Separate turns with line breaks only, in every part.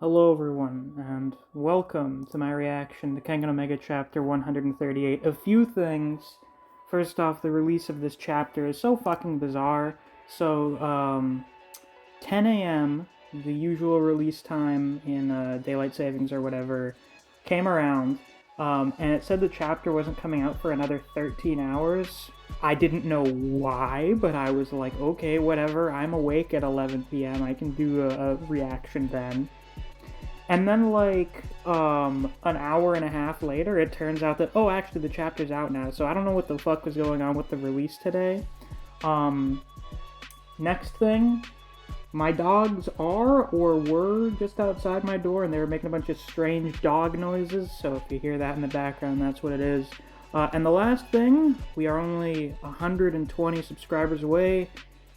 Hello everyone, and welcome to my reaction to Kengan Omega Chapter 138. A few things. First off, the release of this chapter is so fucking bizarre. So, 10 a.m., the usual release time in Daylight Savings or whatever, came around, and it said the chapter wasn't coming out for another 13 hours. I didn't know why, but I was like, okay, whatever, I'm awake at 11 p.m., I can do a reaction then. And then, an hour and a half later, it turns out that, oh, actually, the chapter's out now, so I don't know what the fuck was going on with the release today. Next thing, my dogs are, or were, just outside my door, and they were making a bunch of strange dog noises, so if you hear that in the background, that's what it is. And the last thing, we are only 120 subscribers away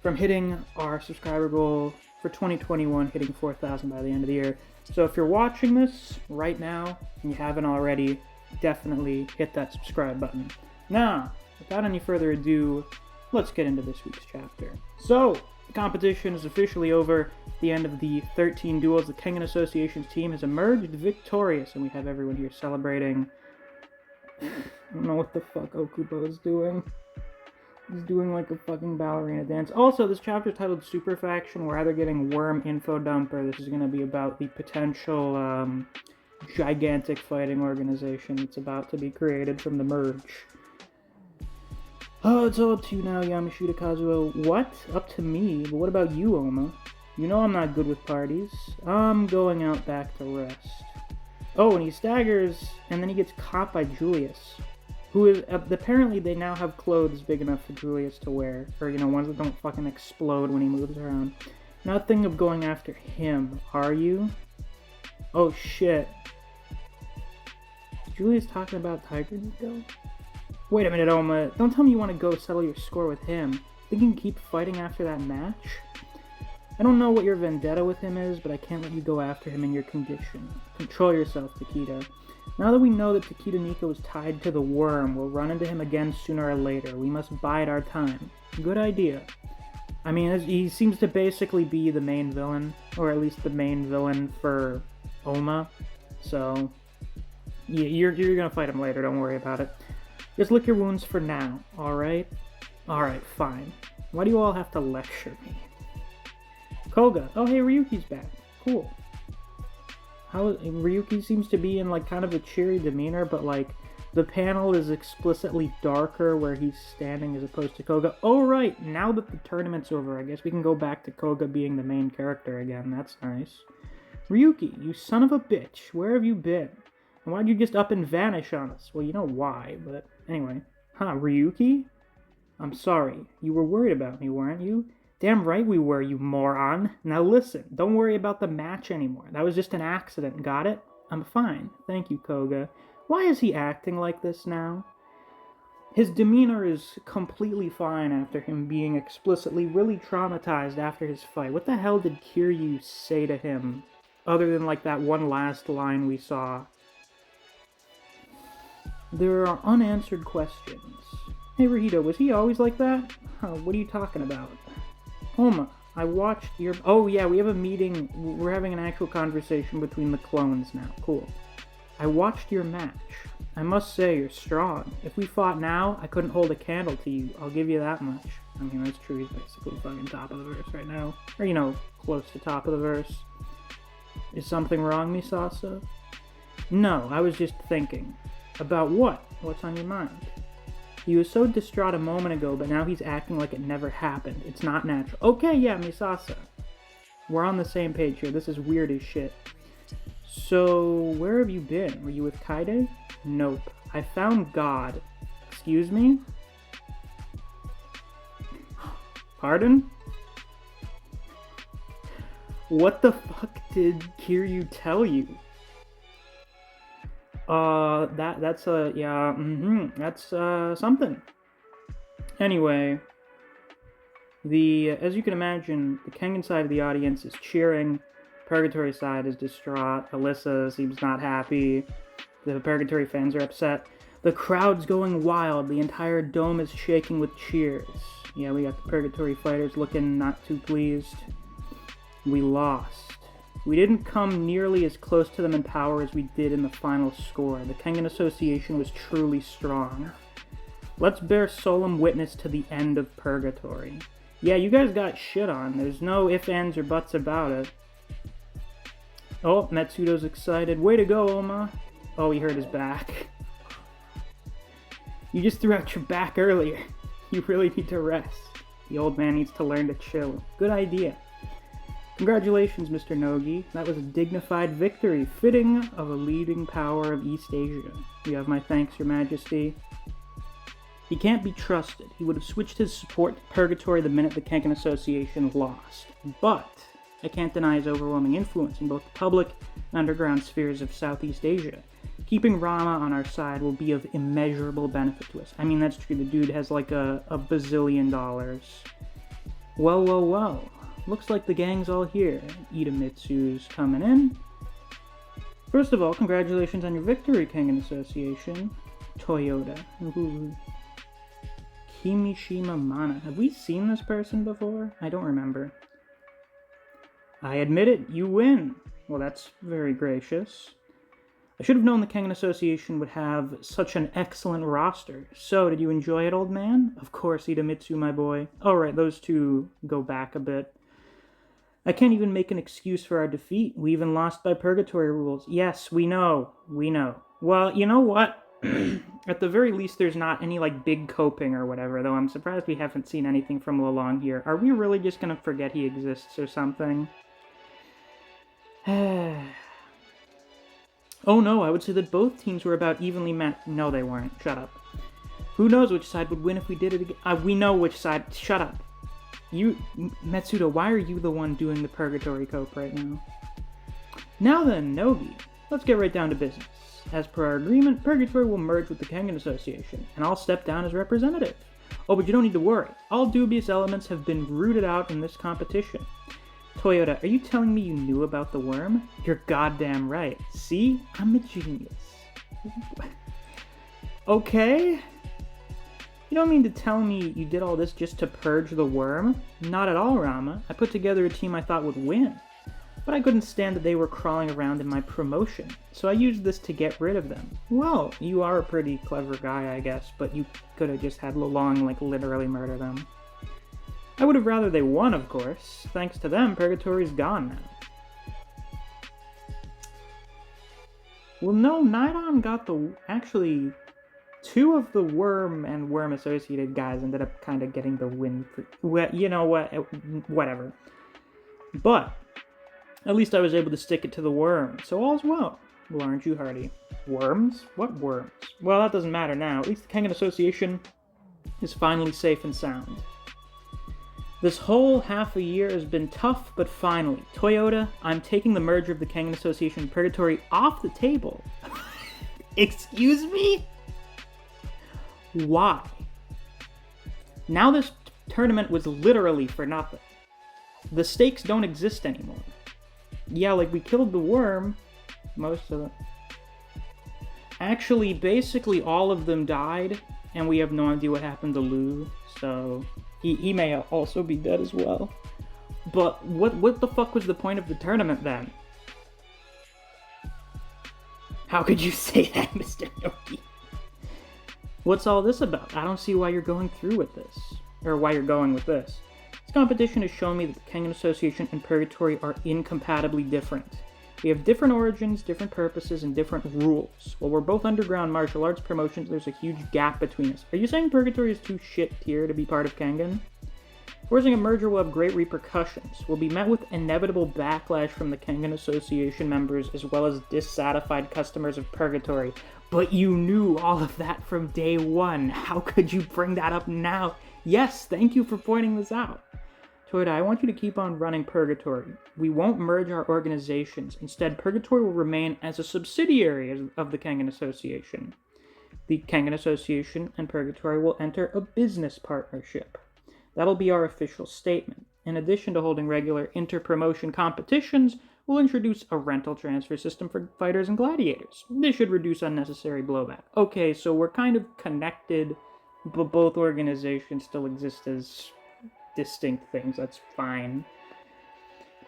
from hitting our subscriber goal for 2021, hitting 4,000 by the end of the year. So if you're watching this right now and you haven't already, definitely hit that subscribe button. Now, without any further ado, let's get into this week's chapter. So, the competition is officially over. At the end of the 13 duels, the Kengan Association's team has emerged victorious, and we have everyone here celebrating. I don't know what the fuck Okubo is doing. He's doing like a fucking ballerina dance. Also, this chapter is titled Super Faction. We're either getting Worm Info Dump, or this is going to be about the potential gigantic fighting organization that's about to be created from the merge. Oh, it's all up to you now, Yamashita Kazuo. What? Up to me? But what about you, Oma? You know I'm not good with parties. I'm going out back to rest. Oh, and he staggers, and then he gets caught by Julius. Who is, apparently they now have clothes big enough for Julius to wear. Or, ones that don't fucking explode when he moves around. Nothing of going after him, are you? Oh, shit. Julius talking about Tiger Nico? Wait a minute, Oma. Don't tell me you want to go settle your score with him. Think you can keep fighting after that match? I don't know what your vendetta with him is, but I can't let you go after him in your condition. Control yourself, Takeda. Now that we know that Takeda Nico is tied to the worm, we'll run into him again sooner or later. We must bide our time. Good idea. I mean, he seems to basically be the main villain, or at least the main villain for Oma. So, yeah, you're gonna fight him later, don't worry about it. Just lick your wounds for now, alright? Alright, fine. Why do you all have to lecture me? Koga. Oh, hey, Ryuki's back. Cool. Ryuki seems to be in kind of a cheery demeanor, but the panel is explicitly darker where he's standing as opposed to Koga. Oh right, now that the tournament's over, I guess we can go back to Koga being the main character again. That's nice. Ryuki, you son of a bitch, where have you been? And why'd you just up and vanish on us? Well, you know why, but anyway. Huh, Ryuki? I'm sorry, you were worried about me, weren't you? Damn right we were, you moron. Now listen, don't worry about the match anymore. That was just an accident, got it? I'm fine. Thank you, Koga. Why is he acting like this now? His demeanor is completely fine after him being explicitly really traumatized after his fight. What the hell did Kiryu say to him? Other than that one last line we saw. There are unanswered questions. Hey Rahito, was he always like that? Huh, what are you talking about? Oma, I watched your... Oh yeah, we have a meeting. We're having an actual conversation between the clones now. Cool. I watched your match. I must say, you're strong. If we fought now, I couldn't hold a candle to you. I'll give you that much. I mean, that's true. He's basically fucking top of the verse right now. Or, close to top of the verse. Is something wrong, Misasa? No, I was just thinking. About what? What's on your mind? He was so distraught a moment ago, but now he's acting like it never happened. It's not natural. Okay, yeah, Misasa. We're on the same page here. This is weird as shit. So, where have you been? Were you with Kaide? Nope. I found God. Excuse me? Pardon? What the fuck did Kiryu tell you? That's something. Anyway, as you can imagine, the Kengan side of the audience is cheering, Purgatory side is distraught, Alyssa seems not happy, the Purgatory fans are upset, the crowd's going wild, the entire dome is shaking with cheers. Yeah, we got the Purgatory fighters looking not too pleased. We lost. We didn't come nearly as close to them in power as we did in the final score. The Kengan Association was truly strong. Let's bear solemn witness to the end of purgatory. Yeah, you guys got shit on. There's no ifs, ands, or buts about it. Oh, Metsudo's excited. Way to go, Oma. Oh, he hurt his back. You just threw out your back earlier. You really need to rest. The old man needs to learn to chill. Good idea. Congratulations, Mr. Nogi. That was a dignified victory, fitting of a leading power of East Asia. You have my thanks, Your Majesty. He can't be trusted. He would have switched his support to Purgatory the minute the Kengan Association lost. But I can't deny his overwhelming influence in both the public and underground spheres of Southeast Asia. Keeping Rama on our side will be of immeasurable benefit to us. I mean, that's true. The dude has like a bazillion dollars. Well, well, well. Looks like the gang's all here. Itamitsu's coming in. First of all, congratulations on your victory, Kengan Association. Toyota. Ooh. Kimishima Mana. Have we seen this person before? I don't remember. I admit it, you win. Well, that's very gracious. I should have known the Kengan Association would have such an excellent roster. So, did you enjoy it, old man? Of course, Itamitsu, my boy. Oh, right, those two go back a bit. I can't even make an excuse for our defeat. We even lost by purgatory rules. Yes, we know. We know. Well, you know what? At the very least, there's not any, like, big coping or whatever, though I'm surprised we haven't seen anything from Lolong here. Are we really just gonna forget he exists or something? Oh no, I would say that both teams were about evenly matched. No, they weren't. Shut up. Who knows which side would win if we did it again? We know which side. Shut up. You, Metsudo, why are you the one doing the purgatory cope right now? Now then, Nogi, let's get right down to business. As per our agreement, Purgatory will merge with the Kengan Association, and I'll step down as representative. Oh, but you don't need to worry. All dubious elements have been rooted out in this competition. Toyota, are you telling me you knew about the worm? You're goddamn right. See? I'm a genius. Okay? You don't mean to tell me you did all this just to purge the worm? Not at all, Rama. I put together a team I thought would win. But I couldn't stand that they were crawling around in my promotion, so I used this to get rid of them. Well, you are a pretty clever guy, I guess, but you could have just had Lolong, like, literally murder them. I would have rather they won, of course. Thanks to them, Purgatory's gone now. Well, no, Nidon got the... Actually, two of the Worm and Worm-associated guys ended up kind of getting the win for... Well, you know what? Whatever. But at least I was able to stick it to the Worm, so all's well. Well, aren't you, Hardy? Worms? What worms? Well, that doesn't matter now. At least the Kengan Association is finally safe and sound. This whole half a year has been tough, but finally, Toyota, I'm taking the merger of the Kengan Association and Purgatory off the table. Excuse me? Why? Now this tournament was literally for nothing. The stakes don't exist anymore. Yeah, like, we killed the worm. Most of them. Actually, basically all of them died, and we have no idea what happened to Lou, so... He may also be dead as well. But what the fuck was the point of the tournament then? How could you say that, Mr. Nogi? What's all this about? I don't see why you're going through with this. Or why you're going with this. This competition has shown me that the Kengan Association and Purgatory are incompatibly different. We have different origins, different purposes, and different rules. While we're both underground martial arts promotions, there's a huge gap between us. Are you saying Purgatory is too shit tier to be part of Kengan? Forcing a merger will have great repercussions. We'll be met with inevitable backlash from the Kengan Association members as well as dissatisfied customers of Purgatory. But you knew all of that from day one. How could you bring that up now? Yes, thank you for pointing this out. Toyota, I want you to keep on running Purgatory. We won't merge our organizations. Instead, Purgatory will remain as a subsidiary of the Kengan Association. The Kengan Association and Purgatory will enter a business partnership. That'll be our official statement. In addition to holding regular inter-promotion competitions, we'll introduce a rental transfer system for fighters and gladiators. This should reduce unnecessary blowback. Okay, so we're kind of connected, but both organizations still exist as distinct things. That's fine.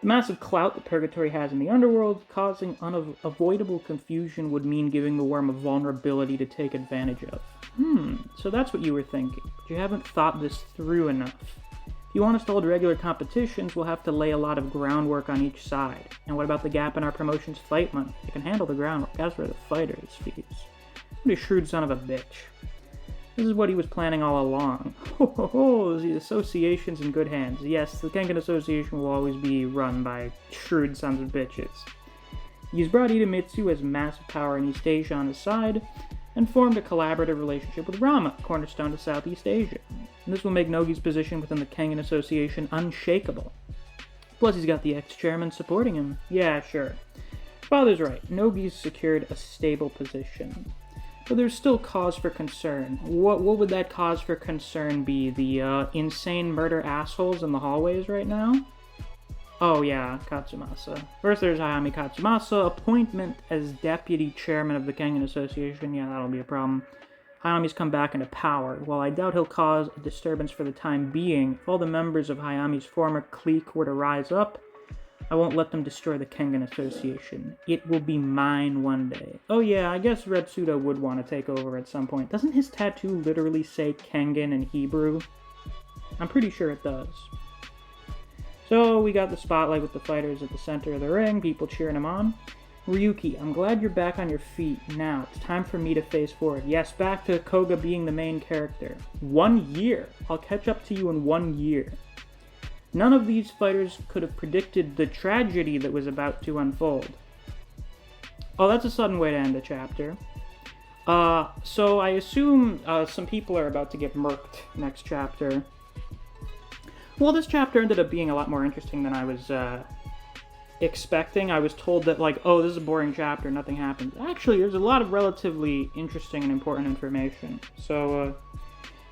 The massive clout that Purgatory has in the underworld, causing unavoidable confusion, would mean giving the worm a vulnerability to take advantage of. So that's what you were thinking, but you haven't thought this through enough. If you want us to hold regular competitions, we'll have to lay a lot of groundwork on each side. And what about the gap in our promotion's fight money? It can handle the groundwork, as for the fighters' fees. What a shrewd son of a bitch. This is what he was planning all along. The association's in good hands. Yes, the Kengan Association will always be run by shrewd sons of bitches. He's brought Idemitsu as massive power in East Asia on his side, and formed a collaborative relationship with Rama, cornerstone to Southeast Asia. And this will make Nogi's position within the Kengan Association unshakable. Plus he's got the ex-chairman supporting him. Yeah, sure. Father's right, Nogi's secured a stable position. But there's still cause for concern. What would that cause for concern be? The insane murder assholes in the hallways right now? Oh yeah, Katsumasa. First there's Hayami Katsumasa, appointment as deputy chairman of the Kengan Association. Yeah, that'll be a problem. Hayami's come back into power. While I doubt he'll cause a disturbance for the time being, if all the members of Hayami's former clique were to rise up, I won't let them destroy the Kengan Association. It will be mine one day. Oh yeah, I guess Retsuda would want to take over at some point. Doesn't his tattoo literally say Kengan in Hebrew? I'm pretty sure it does. So we got the spotlight with the fighters at the center of the ring, people cheering him on. Ryuki, I'm glad you're back on your feet. Now, it's time for me to face forward. Yes, back to Koga being the main character. 1 year! I'll catch up to you in 1 year. None of these fighters could have predicted the tragedy that was about to unfold. Oh, that's a sudden way to end a chapter. So I assume some people are about to get murked next chapter. Well, this chapter ended up being a lot more interesting than I was expecting. I was told that, like, oh, this is a boring chapter, nothing happens. Actually, there's a lot of relatively interesting and important information. So,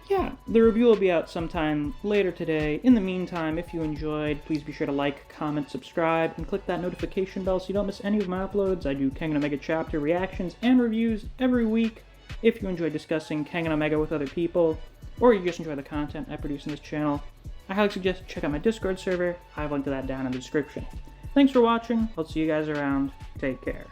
yeah, the review will be out sometime later today. In the meantime, if you enjoyed, please be sure to like, comment, subscribe, and click that notification bell so you don't miss any of my uploads. I do Kengan Omega chapter reactions and reviews every week. If you enjoy discussing Kengan Omega with other people, or you just enjoy the content I produce in this channel, I highly suggest you check out my Discord server. I have a link to that down in the description. Thanks for watching. I'll see you guys around. Take care.